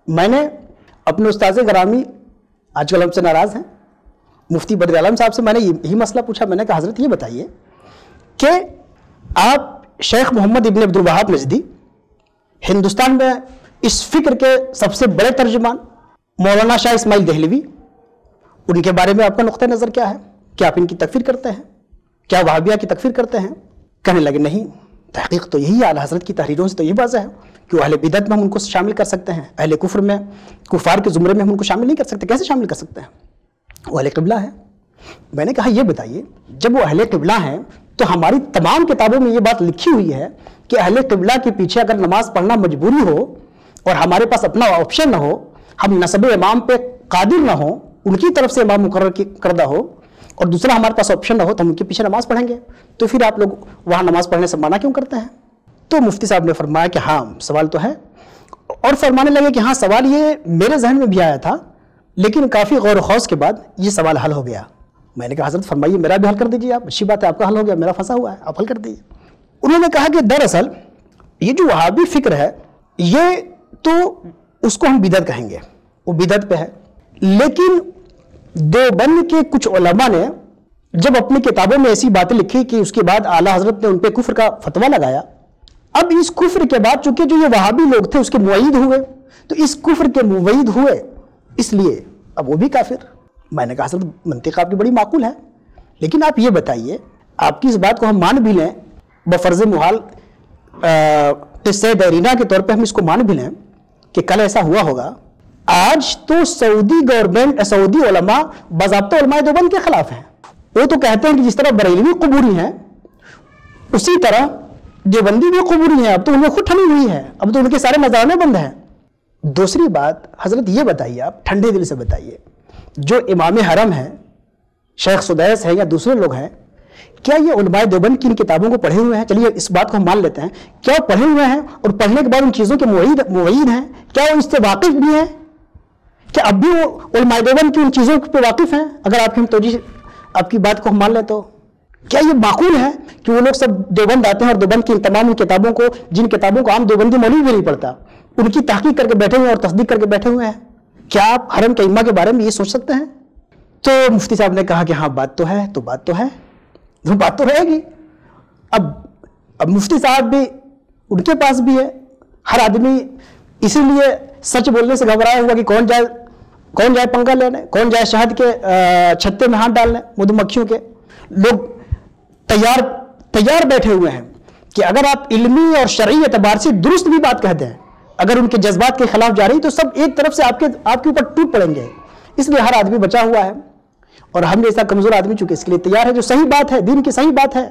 میں نے اپنے استاذ گرامی آج کل ہم سے ناراض ہیں مفتی بدر عالم صاحب سے میں نے یہی مسئلہ پوچھا. میں نے کہا حضرت یہ بتائیے کہ آپ شیخ محمد ابن عبد الوہاب نجدی ہندوستان میں اس فکر کے سب سے بڑے ترجمان مولانا شاہ اسماعیل دہلوی، ان کے بارے میں آپ کا نقطہ نظر کیا ہے؟ کیا آپ ان کی تکفیر کرتے ہیں؟ کیا وہابیہ کی تکفیر کرتے ہیں؟ کہنے لگے نہیں، تحقیق تو یہی ہے، اعلیٰ حضرت کی تحریروں سے تو یہ واضح ہے کہ وہ اہل بدعت میں ہم ان کو شامل کر سکتے ہیں، اہل کفر میں، کفار کے زمرے میں ہم ان کو شامل نہیں کر سکتے. کیسے شامل کر سکتے ہیں؟ وہ اہل قبلہ ہے. میں نے کہا یہ بتائیے جب وہ اہل قبلہ ہیں تو ہماری تمام کتابوں میں یہ بات لکھی ہوئی ہے کہ اہل قبلہ کے پیچھے اگر نماز پڑھنا مجبوری ہو اور ہمارے پاس اپنا آپشن نہ ہو، ہم نسب امام پہ قادر نہ ہو، ان کی طرف سے امام مقرر کردہ ہو، اور دوسرا ہمارے پاس آپشن نہ ہو تو ہم ان کے پیچھے نماز پڑھیں گے، تو پھر آپ لوگ وہاں نماز پڑھنے سے منع کیوں کرتے ہیں؟ تو مفتی صاحب نے فرمایا کہ ہاں سوال تو ہے، اور فرمانے لگے کہ ہاں سوال یہ میرے ذہن میں بھی آیا تھا لیکن کافی غور و خوض کے بعد یہ سوال حل ہو گیا. میں نے کہا حضرت فرمائیے میرا بھی حل کر دیجیے آپ، اچھی بات ہے آپ کا حل ہو گیا، میرا پھنسا ہوا ہے آپ حل کر دیجیے. انہوں نے کہا کہ دراصل یہ جو وہابی فکر ہے یہ تو اس کو ہم بدعت کہیں گے، وہ بدعت پہ ہے، لیکن دیوبند کے کچھ علماء نے جب اپنی کتابوں میں ایسی باتیں لکھی کہ اس کے بعد اعلیٰ حضرت نے ان پہ کفر کا فتویٰ لگایا. اب اس کفر کے بعد چونکہ جو یہ وہابی لوگ تھے اس کے معید ہوئے، تو اس کفر کے معید ہوئے اس لیے اب وہ بھی کافر. میں نے کہا حضرت منطق آپ کی بڑی معقول ہے، لیکن آپ یہ بتائیے آپ کی اس بات کو ہم مان بھی لیں بفرض محال قصہ دیرینہ کے طور پہ ہم اس کو مان بھی لیں کہ کل ایسا ہوا ہوگا، آج تو سعودی گورنمنٹ، سعودی علماء باضابطہ علماء دیوبند کے خلاف ہیں. وہ تو کہتے ہیں کہ جس طرح بریلوی قبوری ہیں اسی طرح دیوبندی بھی قبوری ہیں، اب تو ان میں خود ٹھنی ہوئی ہے، اب تو ان کے سارے نذرانے بند ہیں. دوسری بات حضرت یہ بتائیے آپ ٹھنڈے دل سے بتائیے، جو امام حرم ہیں شیخ سدیس ہیں یا دوسرے لوگ ہیں، کیا یہ علماء دیوبند کی ان کتابوں کو پڑھے ہوئے ہیں؟ چلیے اس بات کو ہم مان لیتے ہیں، کیا وہ پڑھے ہوئے ہیں اور پڑھنے کے بعد ان چیزوں کے معید ہیں؟ کیا وہ اس سے واقف بھی ہیں؟ کیا اب بھی وہ علماء دیوبند کی ان چیزوں پہ واقف ہیں؟ اگر آپ کی ہم توجہ آپ کی بات کو ہم مان لیں تو کیا یہ معقول ہے کہ وہ لوگ سب دیوبند آتے ہیں اور دیوبند کی ان تمام کتابوں کو، جن کتابوں کو عام دیوبندی مولوی بھی نہیں پڑھتا، ان کی تحقیق کر کے بیٹھے ہوئے اور تصدیق کر کے بیٹھے ہوئے ہیں؟ کیا آپ حرم کے ائمہ کے بارے میں یہ سوچ سکتے ہیں؟ تو مفتی صاحب نے کہا کہ ہاں بات تو ہے، تو بات تو ہے، وہ بات تو رہے گی. اب مفتی صاحب بھی ان کے پاس بھی ہے، ہر آدمی اسی لیے سچ بولنے سے گھبرایا ہوا کہ کون جائے پنگا لینے، کون جائے شہد کے چھتے میں ہاتھ ڈالنے، مدھو مکھیوں کے. لوگ تیار بیٹھے ہوئے ہیں کہ اگر آپ علمی اور شرعی اعتبار سے درست بھی بات کہتے ہیں، اگر ان کے جذبات کے خلاف جا رہی تو سب ایک طرف سے آپ کے اوپر ٹوٹ پڑیں گے. اس لیے ہر آدمی بچا ہوا ہے، اور ہم جیسا کمزور آدمی چونکہ اس کے لیے تیار ہے، جو صحیح بات ہے، دین کی صحیح بات ہے،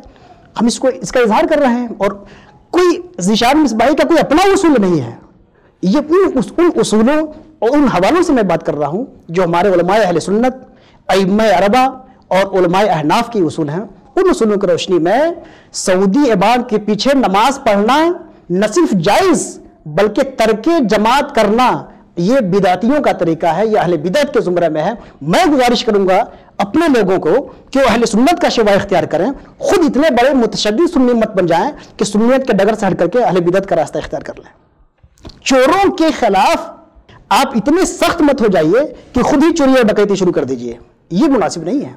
ہم اس کا اظہار کر رہے ہیں. اور کوئی ذیشان مصباحی کا کوئی اپنا اصول نہیں ہے، یہ ان اصولوں اور ان حوالوں سے میں بات کر رہا ہوں جو ہمارے علماء اہل سنت، ائمہ اربعہ اور علماء احناف کی اصول ہیں. ان اصولوں کی روشنی میں سعودی امام کے پیچھے نماز پڑھنا نہ صرف جائز بلکہ ترک جماعت کرنا یہ بدعتیوں کا طریقہ ہے، یہ اہل بدعت کے زمرے میں ہے. میں گزارش کروں گا اپنے لوگوں کو کہ وہ اہل سنت کا شیوہ اختیار کریں، خود اتنے بڑے متشدد سنی مت بن جائیں کہ سنیت کے ڈگر سے ہٹ کر کے اہل بدعت کا راستہ اختیار کر لیں. چوروں کے خلاف آپ اتنے سخت مت ہو جائیے کہ خود ہی چوری اور ڈکیتی شروع کر دیجئے، یہ مناسب نہیں ہے.